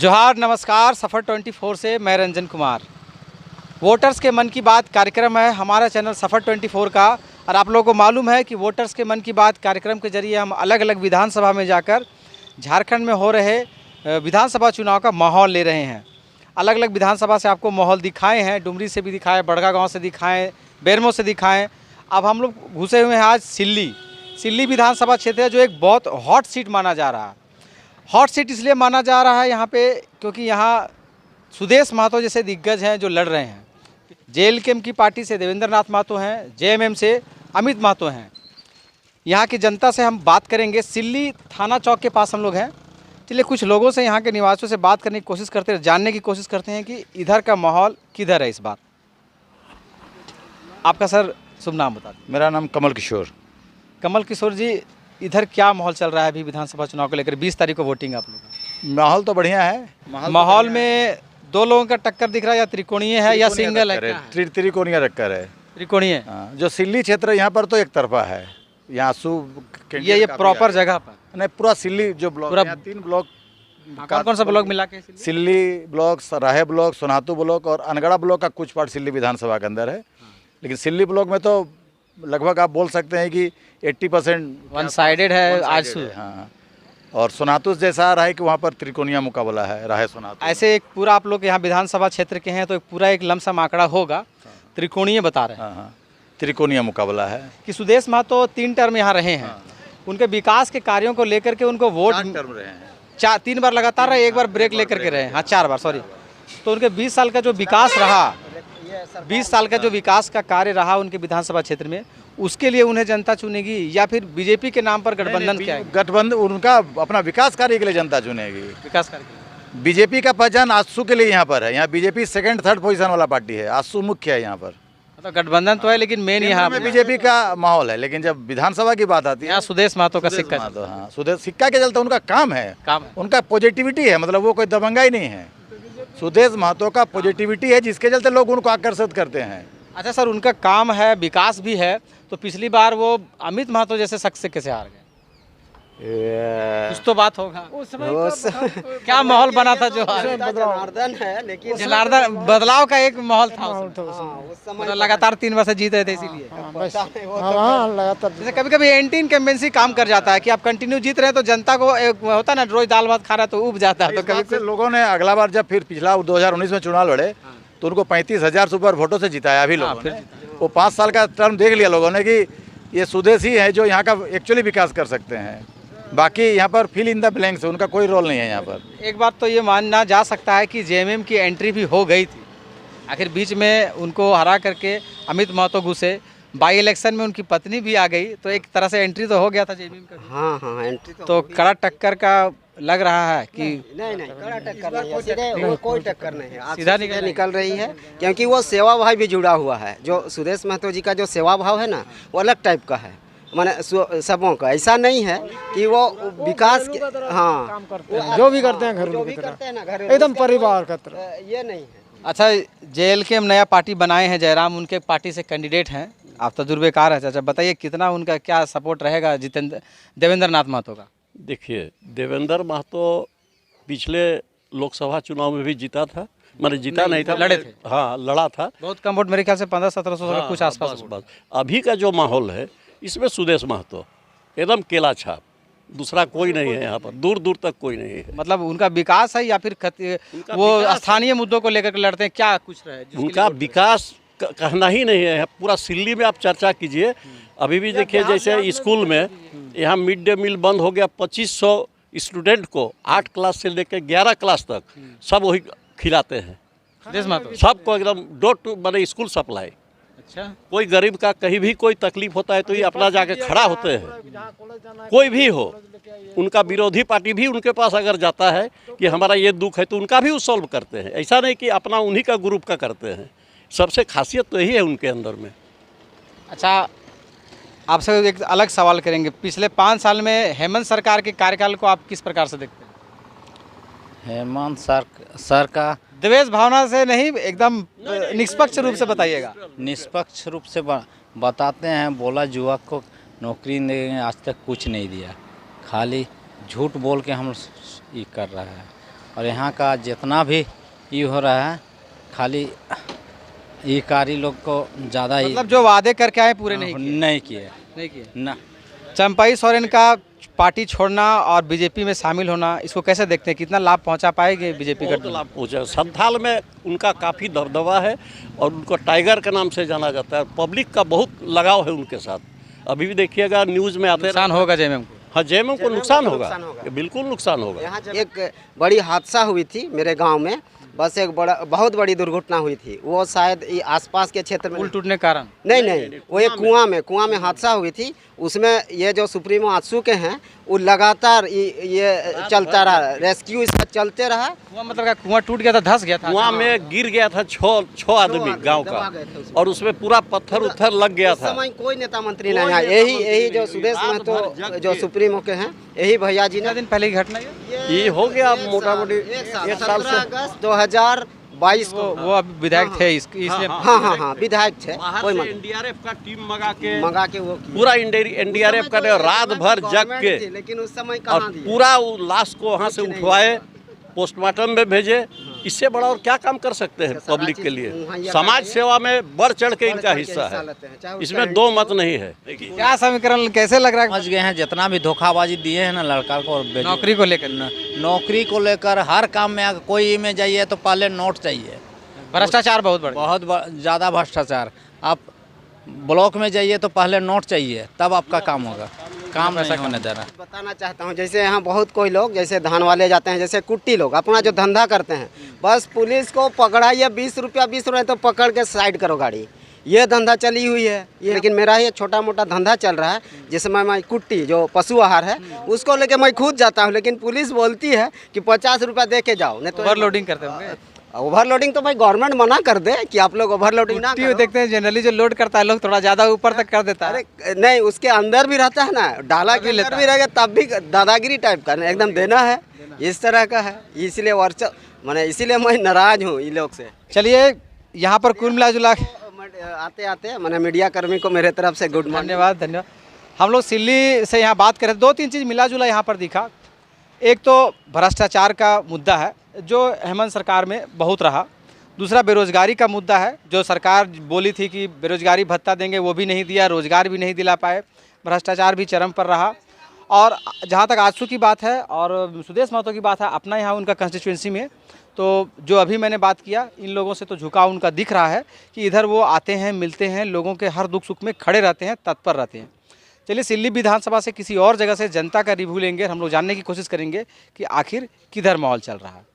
जोहार, नमस्कार। सफ़र 24 से मैं रंजन कुमार। वोटर्स के मन की बात कार्यक्रम है हमारा चैनल सफ़र 24 का। और आप लोगों को मालूम है कि वोटर्स के मन की बात कार्यक्रम के जरिए हम अलग अलग विधानसभा में जाकर झारखंड में हो रहे विधानसभा चुनाव का माहौल ले रहे हैं। अलग अलग विधानसभा से आपको माहौल दिखाए हैं, डुमरी से भी दिखाए, बड़गा गाँव से दिखाएँ, बेरमो से दिखाएँ। अब हम लोग घुसे हुए हैं आज सिल्ली विधानसभा क्षेत्र है, जो एक बहुत हॉट सीट माना जा रहा है। हॉट सीट इसलिए माना जा रहा है यहाँ पे क्योंकि यहाँ सुदेश महतो जैसे दिग्गज हैं जो लड़ रहे हैं। जेएलकेएम की पार्टी से देवेंद्र नाथ महतो हैं, जेएमएम से अमित महतो हैं। यहाँ की जनता से हम बात करेंगे। सिल्ली थाना चौक के पास हम लोग हैं। चलिए कुछ लोगों से, यहाँ के निवासियों से बात करने की कोशिश करते हैं, जानने की कोशिश करते हैं कि इधर का माहौल किधर है इस बार। आपका सर शुभ नाम बता दें। मेरा नाम कमल किशोर। कमल किशोर जी, इधर क्या माहौल चल रहा है अभी विधानसभा चुनाव को लेकर? 20 तारीख को वोटिंग आप लोग का। माहौल तो बढ़िया है। माहौल में दो लोगों का टक्कर दिख रहा है, या त्रिकोणीय है या सिंगल है? त्रिकोणीय टक्कर है। त्रिकोणीय। जो सिल्ली क्षेत्र यहाँ पर तो एक तरफा है। यहाँ ये प्रॉपर जगह पर नहीं, पूरा सिल्ली जो ब्लॉक, पूरा 3 ब्लॉक। कौन सा ब्लॉक मिला के? सिल्ली ब्लॉक, सराहे ब्लॉक, सोनातू ब्लॉक और अनगढ़ा ब्लॉक का कुछ पार्ट सिल्ली विधानसभा के अंदर है। लेकिन सिल्ली ब्लॉक में तो लगभग आप बोल सकते हैं कि 80% वन साइडेड है आज। हाँ, और सोनातू जैसा रहा है कि वहाँ पर त्रिकोणीय मुकाबला है, राहे सोनातू। ऐसे एक पूरा आप लोग यहाँ विधानसभा क्षेत्र के हैं तो एक पूरा एक लमसम आंकड़ा होगा, त्रिकोणीय बता रहे हैं। हाँ, त्रिकोणीय मुकाबला है कि सुदेश महतो 3 टर्म यहाँ रहे हैं। उनके विकास के कार्यों को लेकर के उनको वोट 4 टर्म रहे हैं। 3 बार लगातार रहे, एक बार ब्रेक लेकर के रहे। हाँ, 4 बार, सॉरी। तो उनके 20 साल का जो विकास रहा, 20 साल का जो विकास का कार्य रहा उनके विधानसभा क्षेत्र में, उसके लिए उन्हें जनता चुनेगी या फिर बीजेपी के नाम पर गठबंधन? क्या है गठबंधन? उनका अपना विकास कार्य के लिए जनता चुनेगी। विकास कार्य? बीजेपी का पहचान आजसू के लिए यहाँ पर है। यहाँ बीजेपी 2nd 3rd पोजीशन वाला पार्टी है, आजसू मुख्य है यहाँ पर। तो गठबंधन तो है लेकिन मेन यहाँ में बीजेपी का माहौल है। लेकिन जब विधानसभा की बात आती है, यहाँ सुदेश महतो का सिक्का। हाँ, सुदेश सिक्का के चलते उनका काम है, उनका पॉजिटिविटी है। मतलब वो कोई दबंगाई नहीं है। सुदेश महतो का पॉजिटिविटी है, जिसके चलते लोग उनको आकर्षित करते हैं। अच्छा सर, उनका काम है, विकास भी है, तो पिछली बार वो अमित महतो जैसे शख्स से कैसे हार गए? कुछ तो बात होगा। क्या माहौल बना था जो जनार्दन है, लेकिन जनार्दन बदलाव का एक माहौल था उसमें। लगातार 3 वर्ष जीत रहे थे इसीलिए। लगातार जैसे कभी कभी एंटी इनकम्बेंसी काम कर जाता है कि आप कंटिन्यू जीत रहे हैं तो जनता को एक होता है ना, रोज दाल भात खा रहा है तो उब जाता है। तो कभी लोगों ने अगला बार जब फिर पिछला 2019 में चुनाव लड़े तो उनको 35,000 से ऊपर वोटों से जिताया अभी लोगों ने। वो 5 साल का टर्म देख लिया लोगों ने कि ये सुदेश ही है जो यहाँ का एक्चुअली विकास कर सकते हैं। बाकी यहाँ पर फिल इन द ब्लैंक्स, उनका कोई रोल नहीं है यहाँ पर। एक बात तो ये मानना जा सकता है कि जेएमएम की एंट्री भी हो गई थी, आखिर बीच में उनको हरा करके अमित महतो घुसे। बाई इलेक्शन में उनकी पत्नी भी आ गई, तो एक तरह से एंट्री तो हो गया था जेएमएम का। हाँ, एंट्री तो कड़ा टक्कर का लग रहा है कि नहीं, कड़ा टक्कर नहीं है, सीधे कोई टक्कर नहीं है, सीधा निकल रही है। क्योंकि वो सेवा भाव भी जुड़ा हुआ है। जो सुदेश महतो जी का जो सेवा भाव है ना, वो अलग टाइप का है। माने सबों का ऐसा नहीं है कि वो विकास के, हाँ, जो भी करते हैं घरेलू की तरह, एकदम परिवार का तरह, ये नहीं है। अच्छा, जेएलकेएम नया पार्टी बनाए हैं जयराम, उनके पार्टी से कैंडिडेट हैं, आप तजुर्बेकार है। चाचा बताइए कितना उनका क्या सपोर्ट रहेगा देवेंद्र नाथ महतो का? देखिए, देवेंद्र महतो पिछले लोकसभा चुनाव में भी जीता था, मैंने जीता नहीं था, लड़े थे। हाँ, लड़ा था। बहुत कम वोट, मेरे ख्याल से 1500-1700 हाँ, कुछ आसपास। बस। अभी का जो माहौल है इसमें सुदेश महतो एकदम केला छाप, दूसरा कोई नहीं है यहाँ पर, दूर दूर तक कोई नहीं है। मतलब उनका विकास है या फिर वो स्थानीय मुद्दों को लेकर लड़ते हैं, क्या कुछ रहे? उनका विकास कहना ही नहीं है। पूरा सिल्ली में आप चर्चा कीजिए, अभी भी देखिए जैसे स्कूल में यहाँ मिड डे मील बंद हो गया, 2500 स्टूडेंट को 8 क्लास से लेकर 11 क्लास तक सब वही खिलाते हैं। सबको एकदम डोर टू मैंने स्कूल सप्लाई। अच्छा, कोई गरीब का कहीं भी कोई तकलीफ होता है तो ये अपना जाके खड़ा होते हैं। कोई भी हो, उनका विरोधी पार्टी भी उनके पास अगर जाता है कि हमारा ये दुख है तो उनका भी वो सॉल्व करते हैं। ऐसा नहीं कि अपना उन्हीं का ग्रुप का करते हैं। सबसे खासियत तो यही है उनके अंदर में। अच्छा, आपसे एक अलग सवाल करेंगे। पिछले 5 साल में हेमंत सरकार के कार्यकाल को आप किस प्रकार से देखते हैं? हेमंत सर का द्वेष भावना से नहीं, एकदम निष्पक्ष रूप से बताइएगा। निष्पक्ष रूप से बताते हैं। बोला युवक को नौकरी देंगे, आज तक कुछ नहीं दिया, खाली झूठ बोल के हम ये कर रहा है। और यहाँ का जितना भी ये हो रहा है खाली ये कारी लोग को ज़्यादा ही मतलब जो वादे करके आए पूरे नहीं किए। नहीं किए नहीं किए। ना। चंपाई सोरेन का पार्टी छोड़ना और बीजेपी में शामिल होना, इसको कैसे देखते हैं? कितना लाभ पहुंचा पाएंगे बीजेपी बहुत का? लाभ पहुँचा। संथाल में उनका काफ़ी दबदबा है और उनको टाइगर के नाम से जाना जाता है। पब्लिक का बहुत लगाव है उनके साथ। अभी भी देखिएगा न्यूज़ में आते नुकसान होगा जेएमएम को। हाँ, जेएमएम को नुकसान होगा, नुकसान होगा। बिल्कुल नुकसान होगा। यहाँ एक बड़ी हादसा हुई थी मेरे गांव में, बस एक बहुत बड़ी दुर्घटना हुई थी। वो शायद ये आसपास के क्षेत्र में पुल टूटने के कारण नहीं, वो एक कुआं में हादसा हुई थी। उसमें ये जो सुप्रीमो आजसू के हैं वो लगातार ये चलता रहा, रेस्क्यू इसका चलते रहा। कुआं मतलब क्या? कुआं टूट गया था, धंस गया था? कुआं में गिर गया था छः आदमी गांव दबा का, गए थे उसमें। और उसमें पूरा पत्थर उत्थर लग गया उस था। समय कोई नेता मंत्री नहीं आया। यही जो सुदेश महतो जो सुप्रीमो के हैं, यही भैया जी कितना ने। दिन पहले की घटना ये हो गया मोटा मोटी एक साल 17 से। अगस्त 2022 को वो अब विधायक थे इसलिए हाँ विधायक थे। बाहर कोई से मंत्री एनडीआरएफ का टीम मंगा के वो किए। पूरा एनडीआरएफ का रात भर जग के, लेकिन उस समय और कहाँ दिए? पूरा लाश को वहाँ से उठवाए, पोस्टमार्टम में भेजे। इससे बड़ा और क्या काम कर सकते हैं पब्लिक के लिए? समाज सेवा में बढ़ चढ़ के इनका हिस्सा है, इसमें दो मत नहीं है। क्या समीकरण कैसे लग रहा है? समझ गए हैं जितना भी धोखाबाजी दिए हैं ना लड़का को और नौकरी को लेकर नौकरी को लेकर हर काम में अगर कोई में जाइए तो पहले नोट चाहिए। भ्रष्टाचार बहुत बढ़ गया। बहुत ज़्यादा भ्रष्टाचार। आप ब्लॉक में जाइए तो पहले नोट चाहिए, तब आपका काम होगा। काम नहीं होने दे रहा। बताना चाहता हूँ, जैसे यहाँ बहुत कोई लोग जैसे धान वाले जाते हैं, जैसे कुट्टी लोग अपना जो धंधा करते हैं, बस पुलिस को पकड़ाइए 20 रुपया तो पकड़ के साइड करो गाड़ी। ये धंधा चली हुई है ये। लेकिन मेरा ये छोटा मोटा धंधा चल रहा है, जिसमें मैं कुट्टी जो पशु आहार है उसको लेके मैं खुद जाता हूँ, लेकिन पुलिस बोलती है कि 50 रुपया दे के जाओ, नहीं तो ओवरलोडिंग करते होंगे। ओवरलोडिंग तो भाई गवर्नमेंट मना कर दे कि आप लोग ओवरलोडिंग ना करो। देखते हैं जनरली जो लोड करता है लोग थोड़ा ज्यादा ऊपर तक कर देता है। अरे नहीं, उसके अंदर भी रहता है ना, डाला के अंदर भी रहेगा तब भी दादागिरी टाइप का एकदम देना है, इस तरह का है। इसलिए इसीलिए मैं नाराज हूँ इन लोग से। चलिए, यहाँ पर कुल मिला जुला आते मैंने मीडिया कर्मी को मेरे तरफ से गुड मॉर्निंग। धन्यवाद। हम लोग सिल्ली से यहाँ बात करें, 2-3 चीज़ मिला जुला यहाँ पर दिखा। एक तो भ्रष्टाचार का मुद्दा है जो हेमंत सरकार में बहुत रहा। दूसरा बेरोजगारी का मुद्दा है, जो सरकार बोली थी कि बेरोजगारी भत्ता देंगे वो भी नहीं दिया, रोजगार भी नहीं दिला पाए, भ्रष्टाचार भी चरम पर रहा। और जहाँ तक आजसू की बात है और सुदेश महतो की बात है, अपना यहाँ उनका कंस्टिट्यूंसी में, तो जो अभी मैंने बात किया, इन लोगों से तो झुकाव उनका दिख रहा है कि इधर वो आते हैं, मिलते हैं, लोगों के हर दुख सुख में खड़े रहते हैं, तत्पर रहते हैं। चलिए, सिल्ली विधानसभा से किसी और जगह से जनता का रिव्यू लेंगे, हम लोग जानने की कोशिश करेंगे कि आखिर किधर माहौल चल रहा है।